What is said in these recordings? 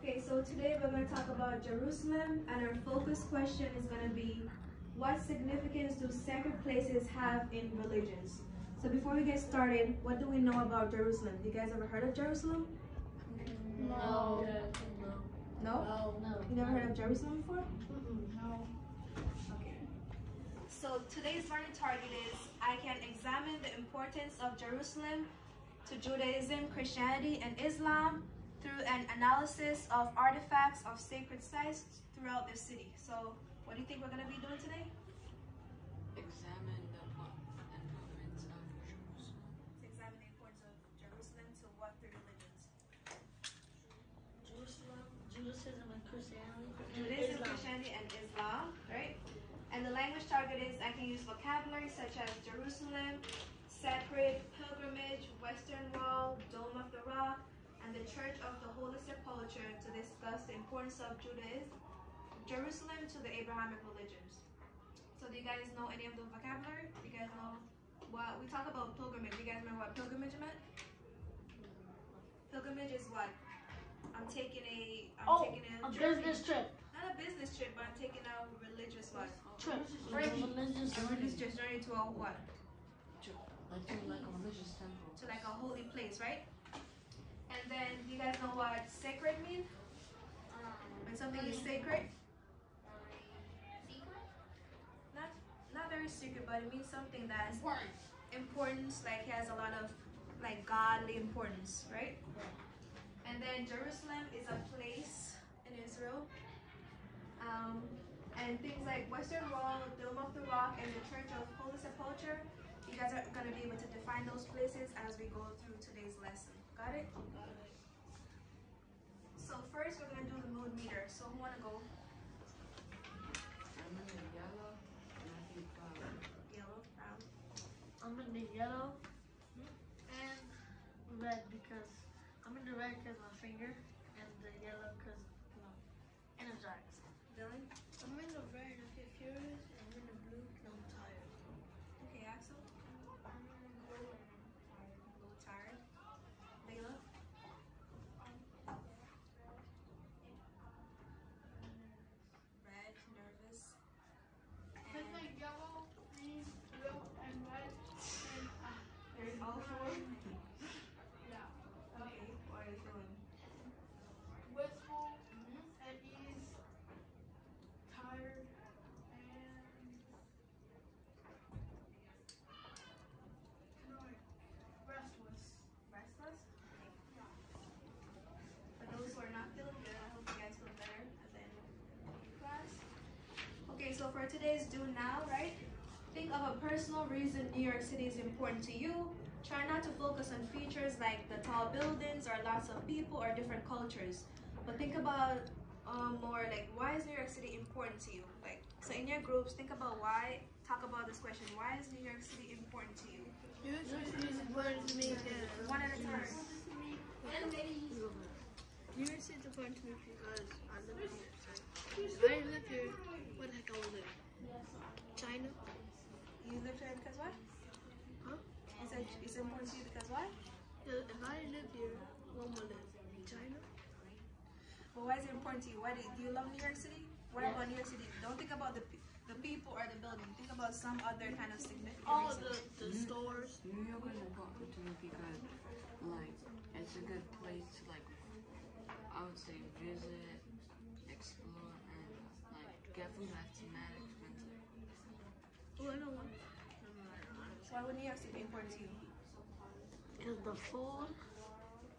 Okay, so today we're going to talk about Jerusalem, and our focus question is going to be, what significance do sacred places have in religions? So before we get started, what do we know about Jerusalem? You guys ever heard of Jerusalem? No. No? No. You never heard of Jerusalem before? No. Okay. So today's learning target is, I can examine the importance of Jerusalem to Judaism, Christianity, and Islam through an analysis of artifacts of sacred sites throughout the city. So what do you think we're going to be doing today? Examine the importance of Jerusalem. To examine the importance of Jerusalem to what three religions? Judaism and Christianity. Judaism, Christianity, and Islam, right? And the language target is, I can use vocabulary such as Jerusalem, sacred, pilgrimage, Western Wall, Dome of the Rock, and the Church of the Holy Sepulchre to discuss the importance of Jerusalem to the Abrahamic religions. So do you guys know any of the vocabulary? Do you guys know what we talk about pilgrimage? Do you guys remember what pilgrimage meant? Pilgrimage is what? I'm taking a business trip. Not a business trip, but I'm taking a religious what? Trip. A religious journey to a what? Like a religious temple. To like a holy place, right? And then, do you guys know what sacred means? When something is sacred? Not very secret, but it means something that's importance, like has a lot of like godly importance, right? And then Jerusalem is a place in Israel. And things like Western Wall, Dome of the Rock, and the Church of Holy Sepulchre, you guys are going to be able to define those places as we go through today's lesson. Got it? So first we're going to do the mood meter. So who want to go? I'm in the yellow, and I think Yellow, brown. I'm in the yellow and red because I'm in the red because my finger, and the yellow because energized. Dylan? I'm in the red and get furious, and I'm in the blue because I'm tired. Okay, Axel? I'm in the blue and A little tired. Layla? Red, nervous. I'm like yellow, green, blue, and red, and There's all four? yeah. Okay, what are you feeling? Wistful, at ease, tired, and like restless. Restless? For those who are not feeling good, I hope you guys feel better at the end of class. Okay, so for today's do now, right? Think of a personal reason New York City is important to you. Try not to focus on features like the tall buildings or lots of people or different cultures. But think about more like, why is New York City important to you? Like, so in your groups, think about why. Talk about this question. Why is New York City important to you? New York City is important to me because One at a time. New York City is important to me because I live here. If I didn't live here, where the heck I would live? China? You live here because what? Huh? It's important to you because why? If I didn't live here, where would I live? China? But why is it important to you? Why do you love New York City? What about New York City? Don't think about the people or the building. Think about some other kind of significant All reason. the stores. New York is important to me because, like, it's a good place to, like, I would say visit, explore, and, like, get food that's mad expensive. Oh, I know one. Why would New York City be important to you? Is the food,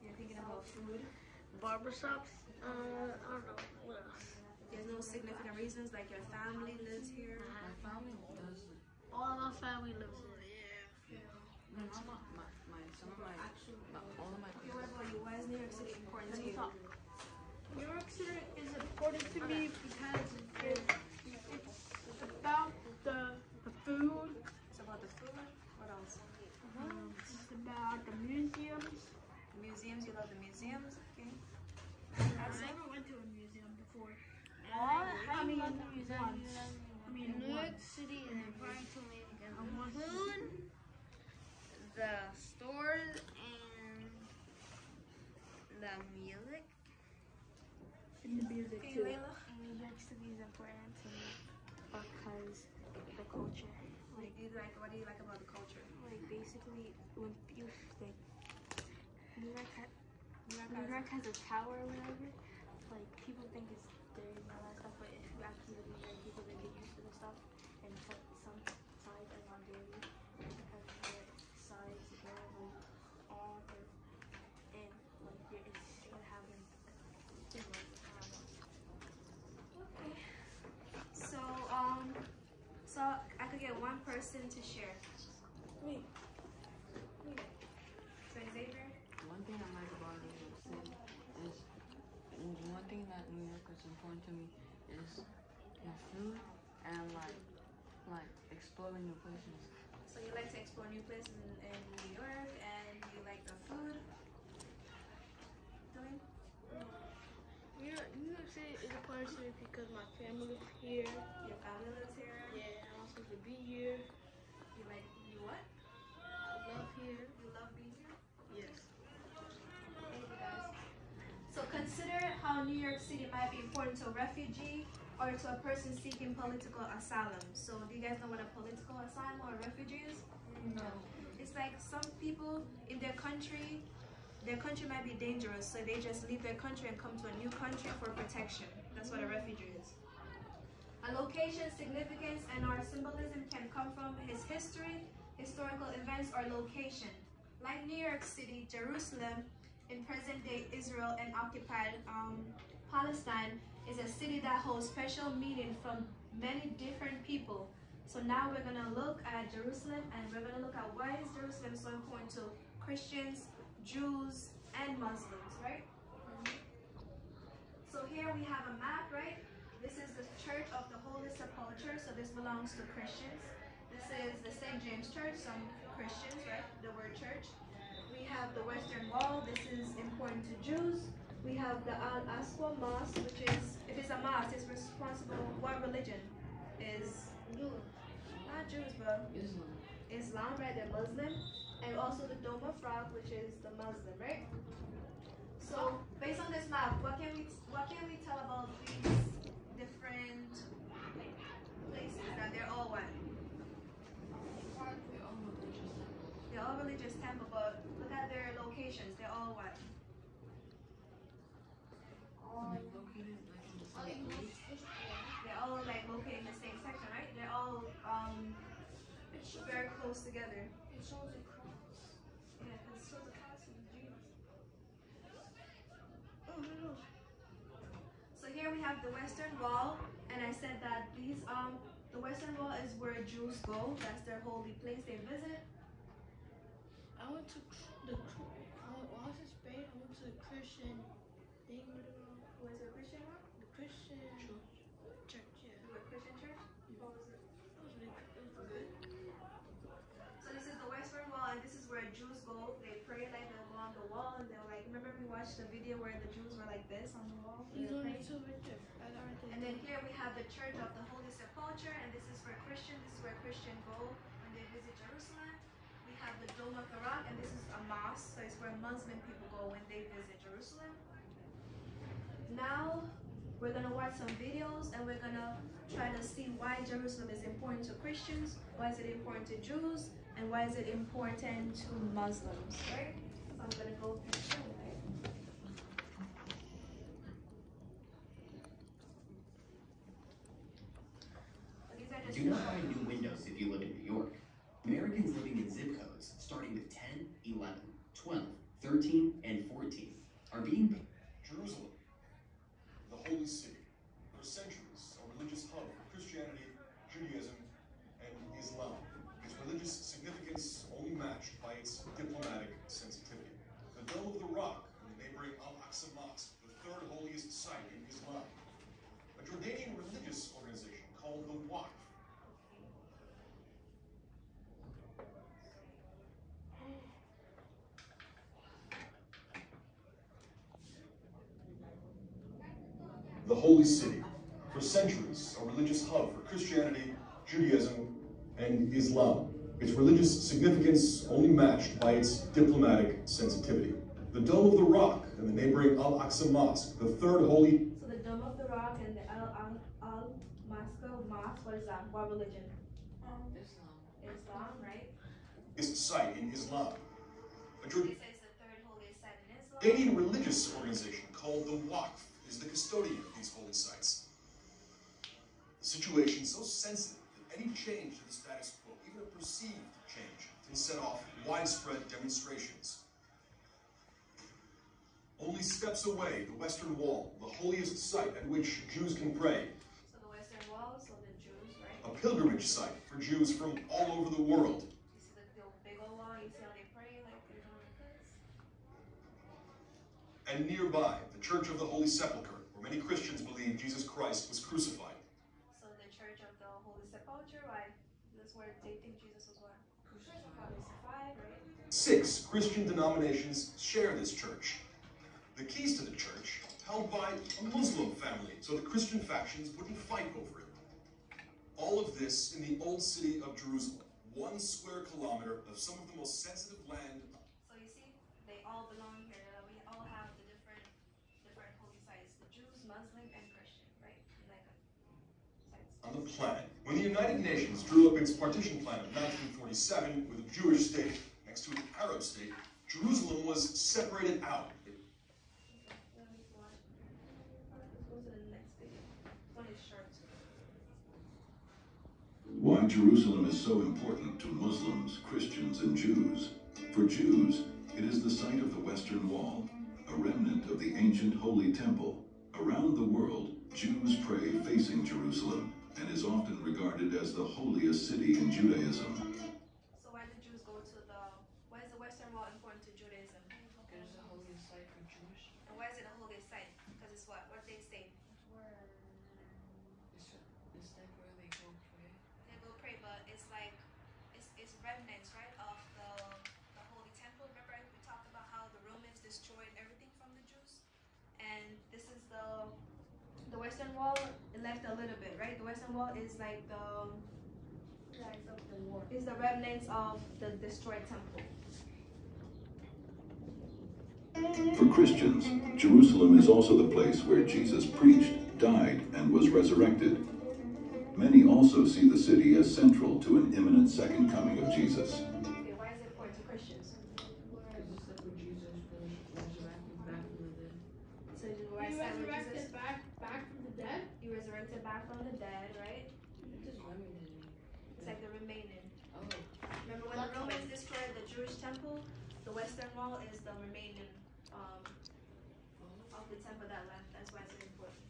You're thinking about food. barbershops, I don't know, what else? There's no significant reasons, like your family lives here. My family does, All of my family lives here, no, not all of my Okay, what about you? Why is New York City important to you? New York City is important to me because it's about the food. It's about the food. What else? It's about the museums. Museums. You love the museums. Okay. I never went to a museum before. I mean, New York City is important to me because I want food, the stores, and the music. in the music Okay, too. Layla? New York City is important to me because the culture. What do you like about the culture? Like basically, when you like New York has a tower or whatever. Like people think it's dirty and all that stuff, but if you actually live in New York, people they get used to the stuff. And some sides are not dirty because the sides are like on and like it's gonna have like thing like I don't know. Okay. So I could get one person to share. Me. So Xavier? One thing I like about New York City is, one thing that New York is important to me is your food and like exploring new places. So you like to explore new places in New York, and you like the food. Dylan? New York City is a part of it because my family lives here. Your family lives here. Yeah, I'm supposed to be here. You what? I love here. You love being here? Yes. Thank you guys. So consider how New York City might be important to a refugee or to a person seeking political asylum. So do you guys know what a political asylum or refugee is? No. It's like some people in their country might be dangerous, so they just leave their country and come to a new country for protection. That's what a refugee is. A location's significance and our symbolism can come from its history, historical events, or location. Like New York City, Jerusalem, in present-day Israel and occupied Palestine, is a city that holds special meaning from many different people. So now we're gonna look at Jerusalem, and we're gonna look at why is Jerusalem so important to Christians, Jews, and Muslims, right? So here we have a map, right? This is the Church of the Holy Sepulchre, so this belongs to Christians. This is the St. James Church, some Christians, right? The word church. We have the Western Wall, this is important to Jews. We have the Al-Aqsa Mosque, which is, if it's a mosque, it's responsible, what religion is? Not Jews, but Islam. Islam, right? They're Muslim. And also the Dome of Rock, which is the Muslim, right? So based on this map, what can we tell about these different places that they're all what? They're all religious temple, but look at their locations. They're all what? Located like in the same place. They're all like located in the same section, right? They're all very close together. It shows a cross. Yeah, because it shows the cross of Jesus. Oh no. So here we have the Western Wall, and I said that these the Western Wall is where Jews go. That's their holy place they visit. I went to when I was in Spain. I went to the Christian thing. Was it a Christian one? The Christian church. Yeah. The Christian church? What was it? It was good. So this is the Western Wall, and this is where Jews go. They pray like they'll go on the wall, and they're like, remember we watched the video where the Jews were like this on the wall? He's They're on praying? YouTube right there. I got right there. And then here we have the Church of the Holy Sepulchre, and this is for Christian. This is where Christians go when they visit Jerusalem. We have the Dome of the Rock, and this is a mosque, so it's where Muslim people go when they visit Jerusalem. Now we're gonna watch some videos, and we're gonna try to see why Jerusalem is important to Christians, why is it important to Jews, and why is it important to Muslims, right? So I'm gonna go picture, right? These are just Do not buy new windows if you live in New York. Americans living in zip codes starting with 10, 11, 12, 13, and 14 are being Jerusalem, the holy city, for centuries a religious hub for Christianity, Judaism, and Islam. Its religious significance only matched by its diplomatic sensitivity. The Dome of the Rock and the neighboring Al-Aqsa Mosque, the third holiest site in Islam. A Jordanian religious organization called the Waqf. The holy city, for centuries a religious hub for Christianity, Judaism, and Islam. Its religious significance only matched by its diplomatic sensitivity. The Dome of the Rock and the neighboring Al-Aqsa Mosque, the third holy... So the Iraq and the Al-Moscow Mosque, what is that? What religion? Islam. Islam, right? Is site in Islam. A They say it's the third holiest site in Islam. Jordanian religious organization called the Waqf is the custodian of these holy sites. The situation is so sensitive that any change to the status quo, even a perceived change, can set off widespread demonstrations. Only steps away, the Western Wall, the holiest site at which Jews can pray. So the Western Wall, so the Jews, right? A pilgrimage site for Jews from all over the world. You see the big old wall, you see how they pray, like they're doing this. And nearby, the Church of the Holy Sepulchre, where many Christians believe Jesus Christ was crucified. So the Church of the Holy Sepulchre, why? That's where they think Jesus was what? Crucified, right? 6 Christian denominations share this church. The keys to the church held by a Muslim family, so the Christian factions wouldn't fight over it. All of this in the old city of Jerusalem, 1 square kilometer of some of the most sensitive land. So you see, they all belong here. We all have the different holy sites: the Jews, Muslim, and Christian, right? Like sites. On the planet. When the United Nations drew up its partition plan of 1947 with a Jewish state next to an Arab state, Jerusalem was separated out. Why Jerusalem is so important to Muslims, Christians, and Jews. For Jews, it is the site of the Western Wall, a remnant of the ancient Holy Temple. Around the world, Jews pray facing Jerusalem and is often regarded as the holiest city in Judaism. So why do Jews go to why is the Western Wall important to Judaism? It is a holy site for Jewish. And why is it a holiest site? Because it's what? What they say? It's like where they go pray. They go pray, but it's like it's remnants, right, of the Holy Temple. Remember we talked about how the Romans destroyed everything from the Jews, and this is the Western Wall. It left a little bit, right? The Western Wall is like is the remnants of the destroyed temple. For Christians, Jerusalem is also the place where Jesus preached, died, and was resurrected. Many also see the city as central to an imminent second coming of Jesus. Okay, why is it important to Christians? Because it's like where Jesus was resurrected back from the dead. So you He resurrected back from the dead? You resurrected back from the dead, right? Just remnant. It's like the remaining. Oh. Remember when the Romans destroyed the Jewish temple, the Western Wall is the remaining of the temple that left. That's why it's important.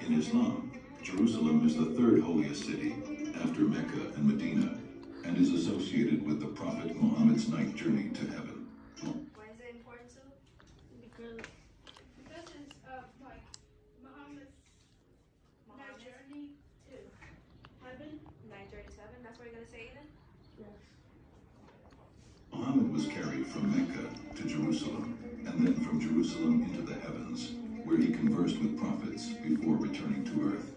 In Islam, Jerusalem is the third holiest city, after Mecca and Medina, and is associated with the Prophet Muhammad's night journey to heaven. Why is it important too? Because it's like Muhammad's night journey to heaven. Night journey to heaven. That's what you're gonna say, Eden? Yes. Muhammad was carried from Mecca to Jerusalem, and then from Jerusalem into the heavens, where he conversed with prophets before returning to earth.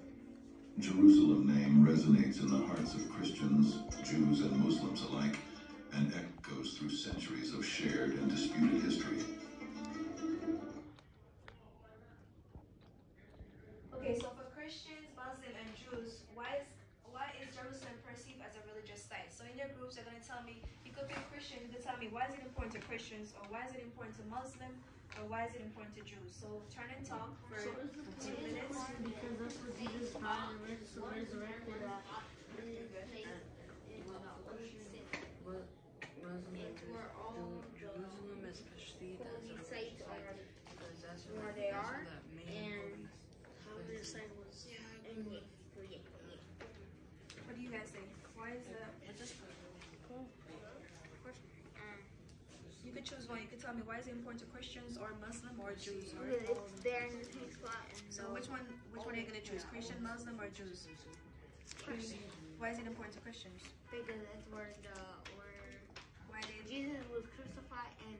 Jerusalem name resonates in the hearts of Christians, Jews, and Muslims alike, and echoes through centuries of shared and disputed history. Okay, so for Christians, Muslims, and Jews, why is Jerusalem perceived as a religious site? So in your groups, they're gonna tell me, you could be Christian, you could tell me why is it important to Christians, or why is it important to Muslim, or why is it important to Jews? So turn and talk for 2 minutes. Because that's what Jesus died and resurrected at. Jerusalem is perceived as a site because that's where they are, that main and holy how place. the sign was What do you guys think? Why is that? You could choose one. You could tell me why is it important to Christians or Muslim or Jews? Or It's there in the same spot. so which one are you gonna choose? Christian, Muslim, or Jews? Why is it important to Christians? Because that's where Why they? Jesus was crucified and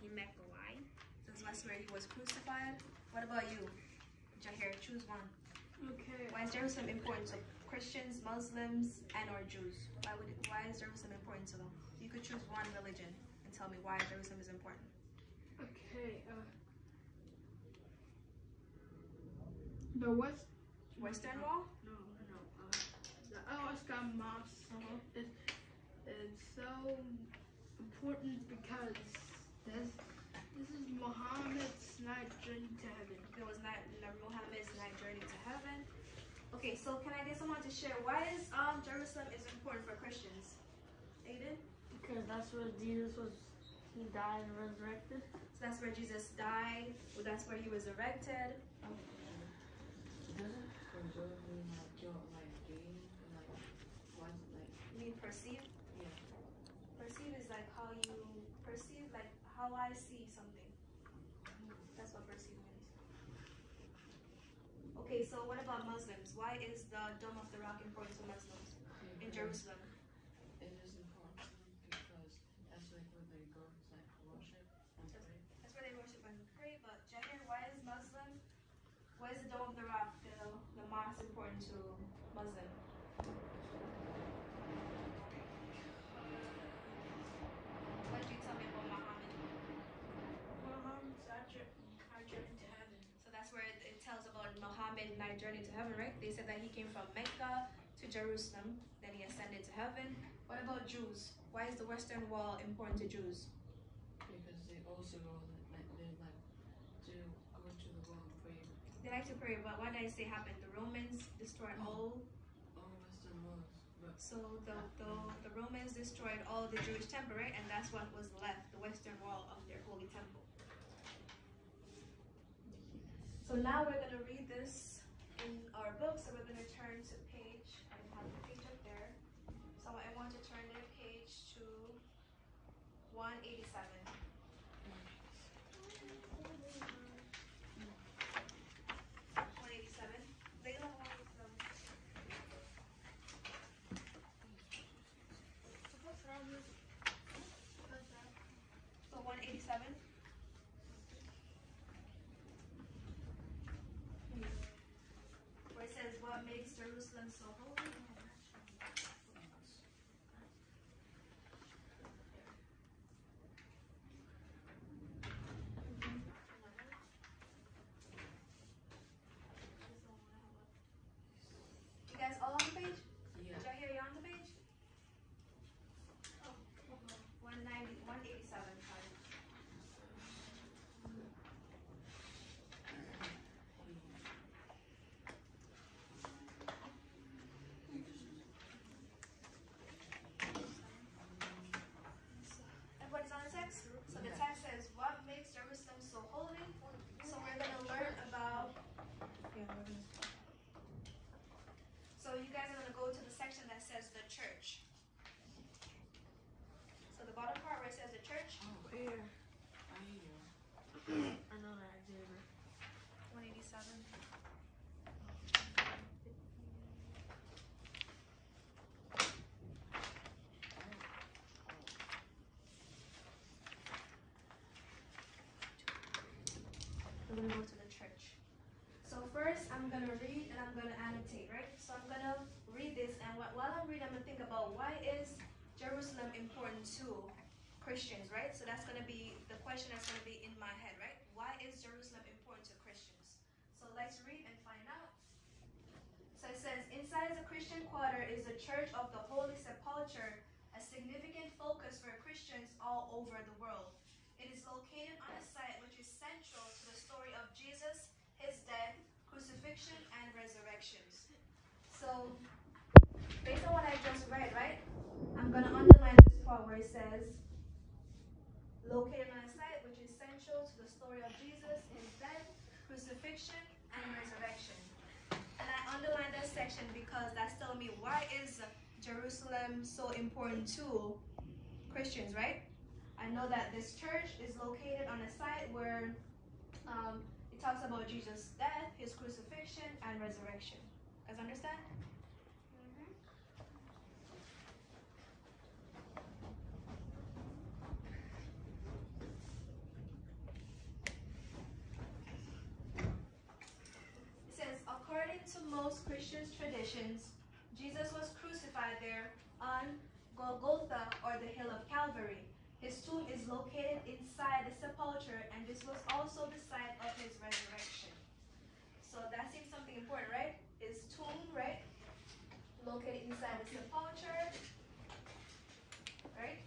he met the lie. That's where he was crucified. What about you, Jahir? Choose one. Okay. Why is Jerusalem important to Christians, Muslims, and or Jews? Why is Jerusalem important to them? You could choose one religion and tell me why Jerusalem is important. Okay. The West. Western Wall? No. The Al-Aqsa Mosque is so important because this is Muhammad's night journey to heaven. It was not Muhammad's night journey to heaven. Okay, so can I get someone to share why is Jerusalem is important for Christians? Aiden? Because that's where Jesus was. He died and resurrected. So that's where Jesus died. Well, that's where he was resurrected. Doesn't preserve mean like your like gain like why is it like You mean perceive? yeah. Perceive is like how you perceive, like how I see something. That's what perceive means. Okay, so what about Muslims? Why is the Dome of the Rock important to Muslims in Jerusalem? It is important because that's like where they go to like worship and pray. That's where they worship and pray. But Jahir, why is the Dome of the Rock, the mosque, important to Muslim? What did you tell me about Muhammad? Muhammad's night journey to heaven. So that's where it tells about Muhammad's night journey to heaven, right? They said that he came from Mecca to Jerusalem, then he ascended to heaven. What about Jews? Why is the Western Wall important to Jews? Because they also go like they like to go to the wall and pray. They like to pray, but what did I say happened? The Romans destroyed all. All Western walls. But So the Romans destroyed all the Jewish temple, right? And that's what was left, the Western Wall of their holy temple. So now we're going to read this in our book. So we're going to turn to page, I have the page up there. So I want to turn their page to 187. 187. Layla, 187. So 187. Where it says, what makes Jerusalem so holy? You guys all on the page? yeah. Did I hear you on the page? Oh, 190, 187, sorry. Everybody's on the text? So the text says, what makes Jerusalem so holy? So we're going to learn about. So you guys are going to go to the section that says the church. So the bottom part where it says the church, Oh, Here. I hear. I know that I did. 187. We're going to go to the church. So first, I'm going to read and I'm going to annotate, right? So I'm going to read this, and while I'm reading, I'm going to think about why is Jerusalem important to Christians, right? So that's going to be the question that's going to be in my head, right? Why is Jerusalem important to Christians? So let's read and find out. So it says, inside the Christian quarter is the Church of the Holy Sepulchre, a significant focus for Christians all over the world. It is located on a site which is central to the story of Jesus, his death, crucifixion, and resurrections. So, based on what I just read, right, I'm going to underline this part where it says, located on a site which is central to the story of Jesus, his death, crucifixion, and resurrection. And I underline that section because that's telling me why is Jerusalem so important to Christians, right? I know that this church is located on a site where it talks about Jesus' death, his crucifixion, and resurrection. You guys understand? It says, according to most Christian traditions, Jesus was crucified there on Golgotha, or the hill of Calvary. His tomb is located inside the sepulchre, and this was also the site of his resurrection. So that seems something important, right? His tomb, right? Located inside the sepulchre, right?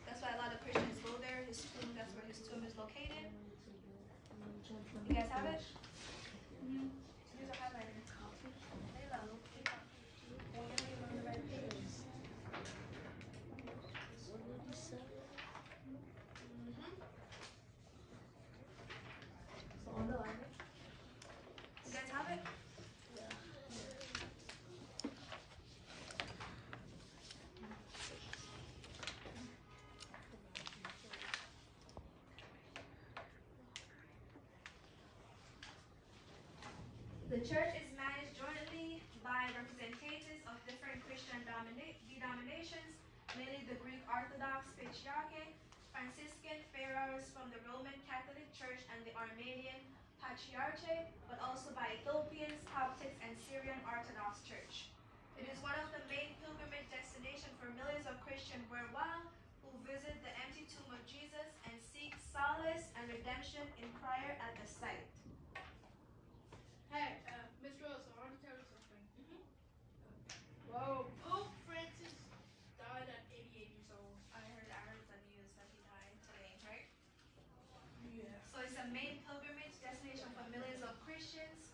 That's why a lot of Christians go there. His tomb, that's where his tomb is located. You guys have it? Use a highlighter. Layla, on the right page. So on the line. You guys have it? The church is managed jointly by representatives of different Christian denominations, mainly the Greek Orthodox Patriarchate, Franciscan pharaohs from the Roman Catholic Church and the Armenian Patriarchate, but also by Ethiopians, Coptics, and Syrian Orthodox Church. It is one of the main pilgrimage destinations for millions of Christians worldwide who visit the empty tomb of Jesus and seek solace and redemption in prayer at the site. Hey, Miss Rose, I want to tell you something. Whoa, Pope Francis died at 88 years old. I heard the news that he died today, right? Yeah. So it's a main pilgrimage destination for millions of Christians,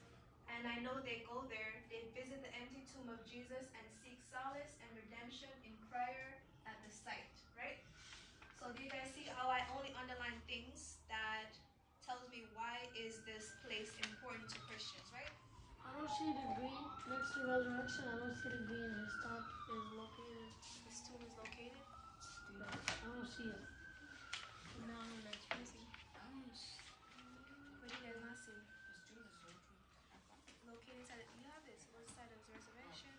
and I know they go there, they visit the empty tomb of Jesus and seek solace and redemption in prayer at the site, right? So do you guys see how I only underline things that tells me why is this place important to Christians, right? I don't see the green next to resurrection. I don't see the green. His top is located. His tomb is located. I don't see it. No, that's crazy. What do you guys not see? Located inside. You have this. What side of his resurrection?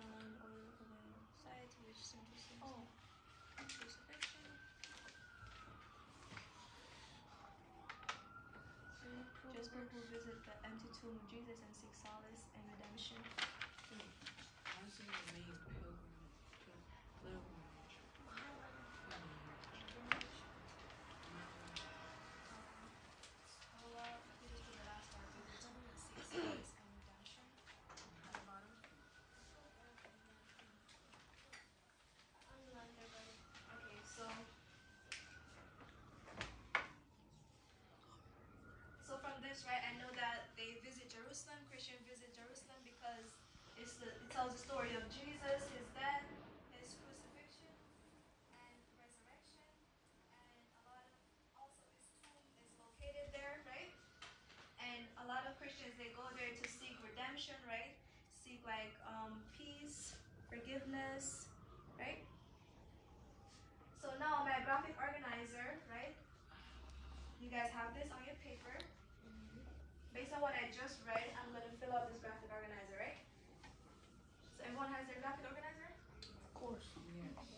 Or the side to which central seems. Oh, crucifixion. Just people visit the empty tomb of Jesus and seek solace and redemption. I was saying the main pilgrimage. So from this, right, I know that they visit Jerusalem. Christians visit Jerusalem because it tells the story of Jesus, his death, his crucifixion, and resurrection, and a lot of also his tomb is located there, right? And a lot of Christians, they go there to seek redemption, right? Seek like peace, forgiveness, right? So now my graphic organizer, right? You guys have this on your paper. Based on what I just read, I'm going to fill out this graphic organizer, right? So everyone has their graphic organizer? Of course.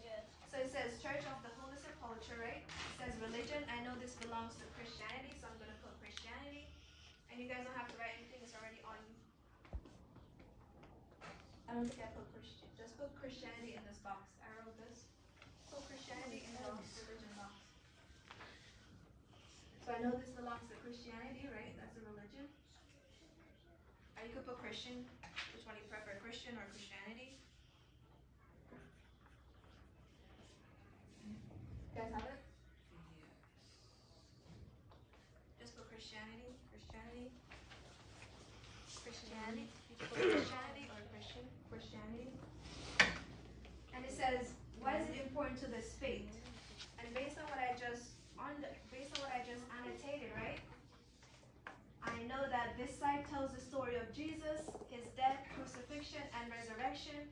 Yes. So it says Church of the Holy Sepulchre, right? It says religion. I know this belongs to Christianity, so I'm going to put Christianity. And you guys don't have to write anything. It's already on. I don't think I put Christian. Just put Christianity in this box. I wrote this. So Christianity in the religion box. So I know this belongs to Christianity, right? That's a religion. Or you could put Christian. Which one do you prefer, Christian or Christianity? You guys have it? Just put Christianity, Christianity, Christianity. You can put Christianity or Christian, Christianity. And it says, why is it important to this faith? And based on what I just annotated, right? I know that this site tells the story of Jesus, his death, crucifixion, and resurrection.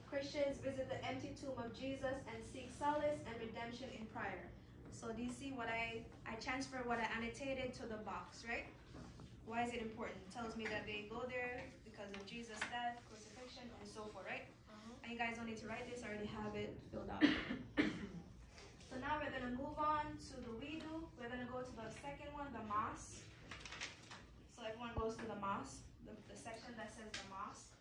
Christians visit the empty tomb of Jesus and seek solace and redemption in prayer. So do you see what I transfer what I annotated to the box, right? Why is it important? It tells me that they go there because of Jesus' death, crucifixion, and so forth, right? And you guys don't need to write this, I already have it filled out. So now we're going to move on to the wedu. We're going to go to the second one, the mosque. So everyone goes to the mosque, the section that says the mosque.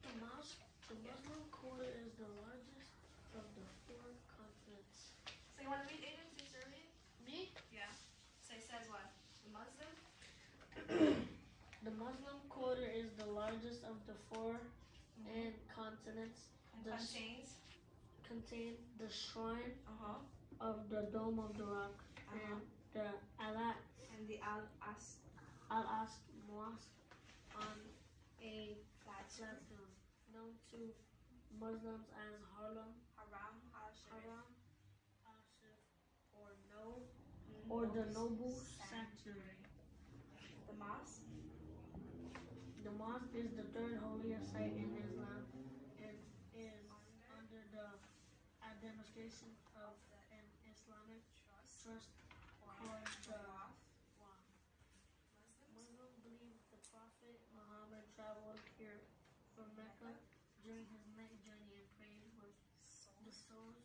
The mosque, the Muslim quarter is the largest of the four continents. So you want to read Aiden since you're reading? Me? Yeah. So it says what? The Muslim? The Muslim quarter is the largest of the four and continents. Contain the shrine of the Dome of the Rock and the Al-Aqsa Mosque on a platform known to Muslims as Haram al-Shif or the Noble Sanctuary. The mosque is the third holiest site in Islam and is under the administration of an Islamic trust called the Waqf. Muslims believe the Prophet Muhammad traveled here from Mecca during his night journey and prayed with the souls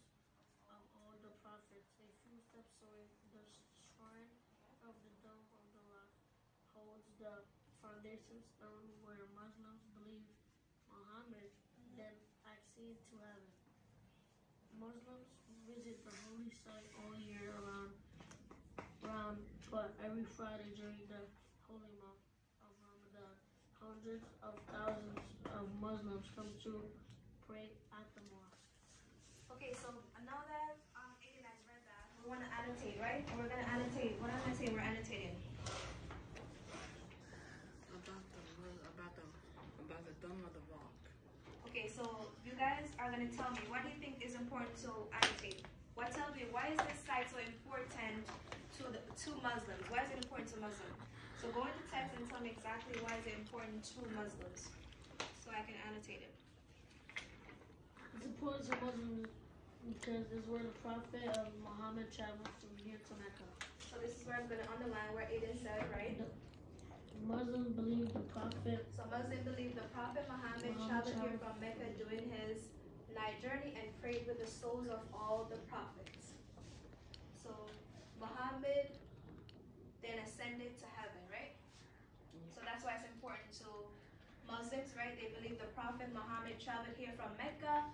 of all the prophets. A few steps away, the shrine of the Dome of the Rock holds the foundation stone where Muslims believe Muhammad then acceded to heaven. Muslims visit the holy site all year round, but every Friday during the holy month of Ramadan, hundreds of thousands of Muslims come to pray at the mosque. Okay, so now that Aiden has read that, we want to annotate, right? We're going to annotate. What I'm going to say, we're annotating. About the Dome of the Rock. Okay, so you guys are going to tell me, what do you think is important to annotate? Tell me, why is this site so important to Muslims? Why is it important to Muslims? So go into text and tell me exactly why is it important to Muslims, so I can annotate it. It's important to Muslims because it's where the Prophet of Muhammad traveled from here to Mecca. So this is where I'm going to underline where Aiden said, right? Muslims believe the Prophet. So Muslims believe the Prophet Muhammad traveled here from Mecca doing his night journey and prayed with the souls of all the prophets. So Muhammad then ascended to heaven, right? So that's why it's important to Muslims, right? They believe the Prophet Muhammad traveled here from Mecca,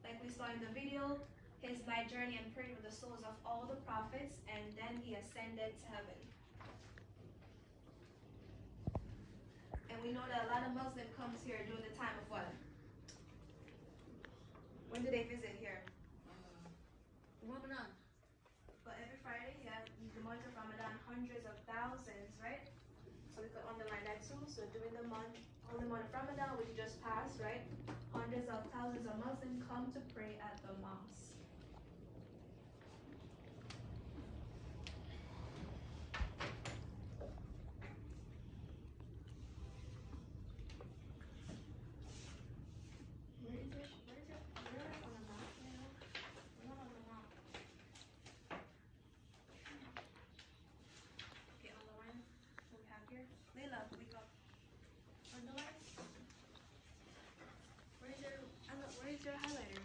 like we saw in the video, his night journey and prayed with the souls of all the prophets, and then he ascended to heaven. And we know that a lot of Muslims comes here during the time of what? When do they visit here? Ramadan. But every Friday, yeah, the month of Ramadan, hundreds of thousands, right? So we could underline that too. So during the holy month of Ramadan, which just passed, right? Hundreds of thousands of Muslims come to pray at the mosque. Where's your highlighter?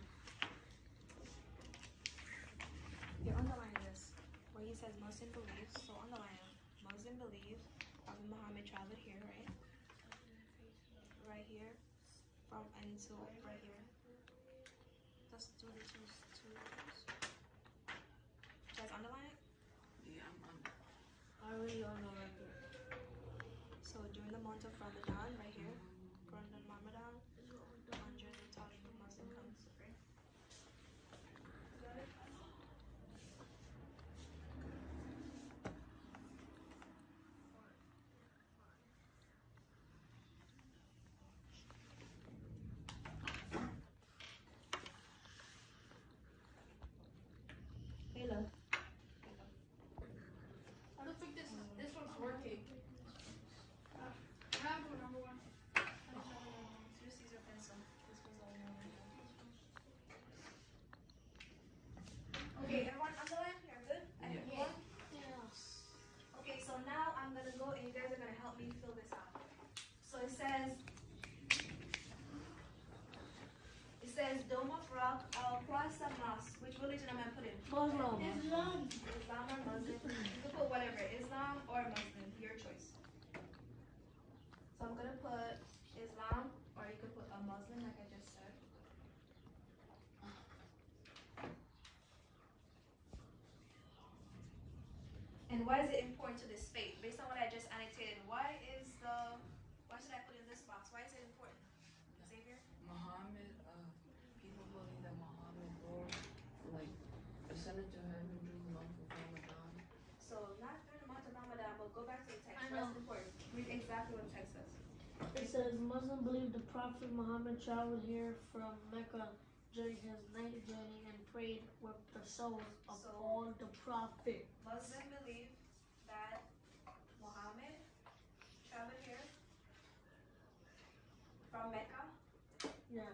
Here, underline this. Where he says Muslim believes. So underline it. Muslim believes Prophet Muhammad traveled here, right? Right here. From and to right here. Just do the two letters. You guys underline it? Yeah, I'm on. I already know right there. So during the month of Ramadan, right here. Ramadan, hundreds of thousands of Muslims come to pray. Got it? Layla. I don't think this one's working. I have number one. Just use your pencil. This was all over. Okay, everyone underline? You're good? Everyone? Yes. Okay, so now I'm gonna go and you guys are gonna help me fill this out. So it says Dome of Rock, Al-Aqsa Mosque. Which religion am I putting? Muslim. Islam or Muslim? You can put whatever, Islam or Muslim, your choice. So I'm gonna put Islam, or you could put a Muslim, like I just said. And why is it important to this faith? Based on what I just annotated, why should I put it in this box? Why is it important? Xavier? Muhammad, people believe that Muhammad rose, like, ascended to heaven during the month of Ramadan. So not during the month of Ramadan, but go back to the text. I Why is know. it important? Read exactly what the text says. It says Muslims believe the Prophet Muhammad traveled here from Mecca during his night journey and prayed with the souls of all the prophets. Muslims believe that Muhammad traveled here from Mecca Yeah,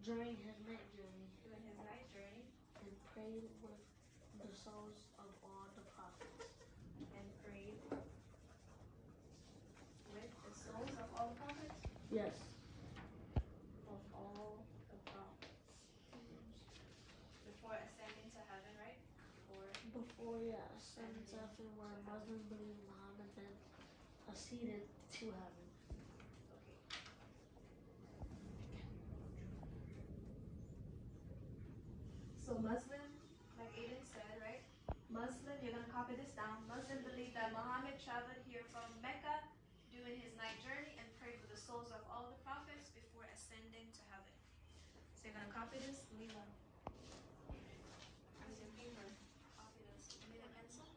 during his night journey during his night journey and prayed with the souls of all the prophets. and prayed with the souls of all the prophets. Yes. Of all the prophets. Before ascending to heaven, right? Before, ascending to heaven, where Muslims believe Muhammad then ascended to heaven. Okay. So Muslim, like Aiden said, right? Muslim, you're gonna copy this down. Muslim believe that Muhammad traveled here from Mecca during his night journey and prayed for the souls of all the prophets before ascending to heaven. So you're gonna copy this, Lila. Use your paper. Copy this. You need a pencil?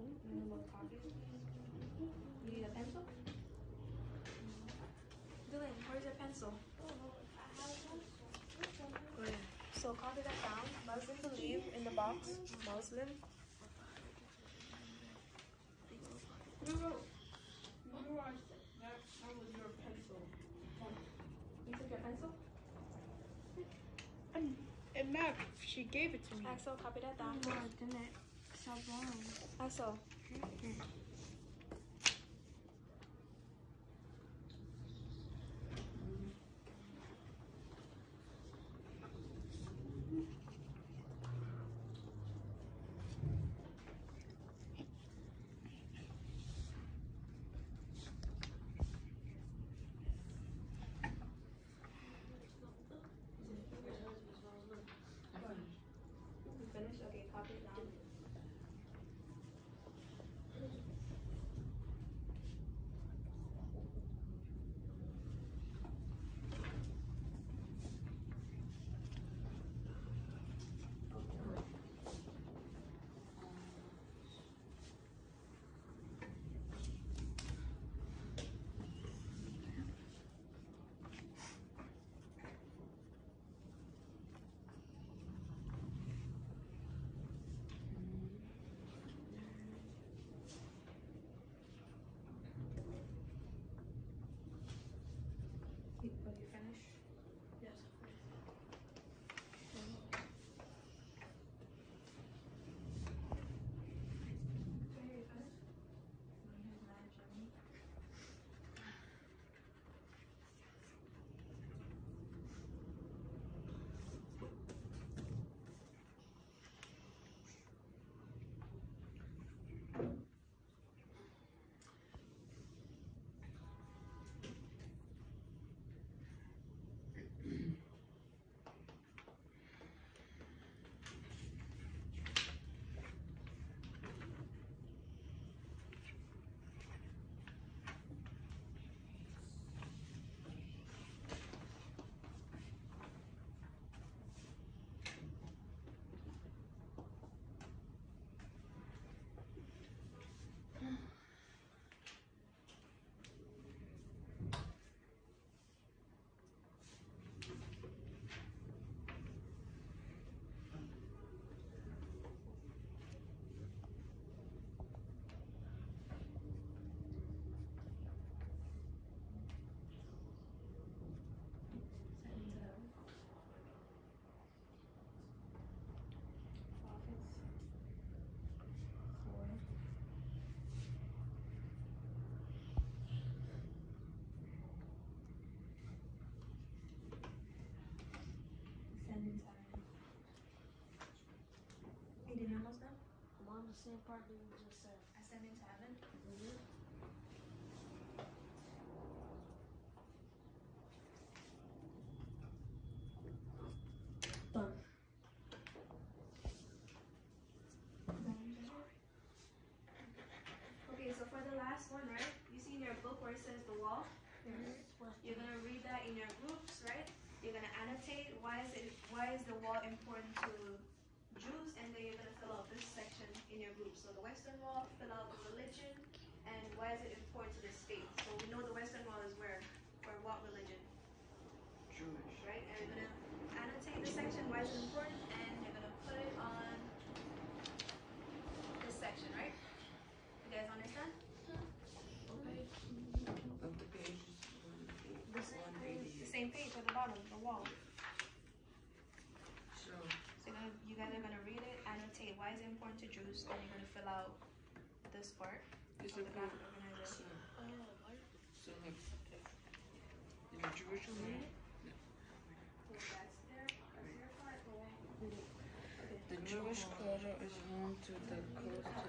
You need more copies? You need a pencil? Dylan, where's your pencil? Go ahead. So copy that down. Muslim believe in the box. Muslim. That was your pencil. You took your pencil? And Mac, she gave it to me. Axel, copy that down. No, I didn't. So wrong. Axel. You finished? Okay, copy it down. Did you finish? Yes. Aiden, almost done? I'm on the same part that you just said. Ascending to heaven. right? You're gonna annotate why is the wall important to Jews, and then you're gonna fill out this section in your group. So the Western Wall, fill out the religion, and why is it important to the state? So we know the Western Wall is where, for what religion? Jewish. Right? And you're gonna annotate the section, why is it important, and you're gonna put it on this section, right? You guys understand? Okay. Of the page. The same page at the bottom, the wall. So, You guys are gonna read it, annotate why is it important to Jews, and you're gonna fill out this part. is of it the good? back organizer. So like, in the Jewish one, So that's their part. the Jewish culture is home to the culture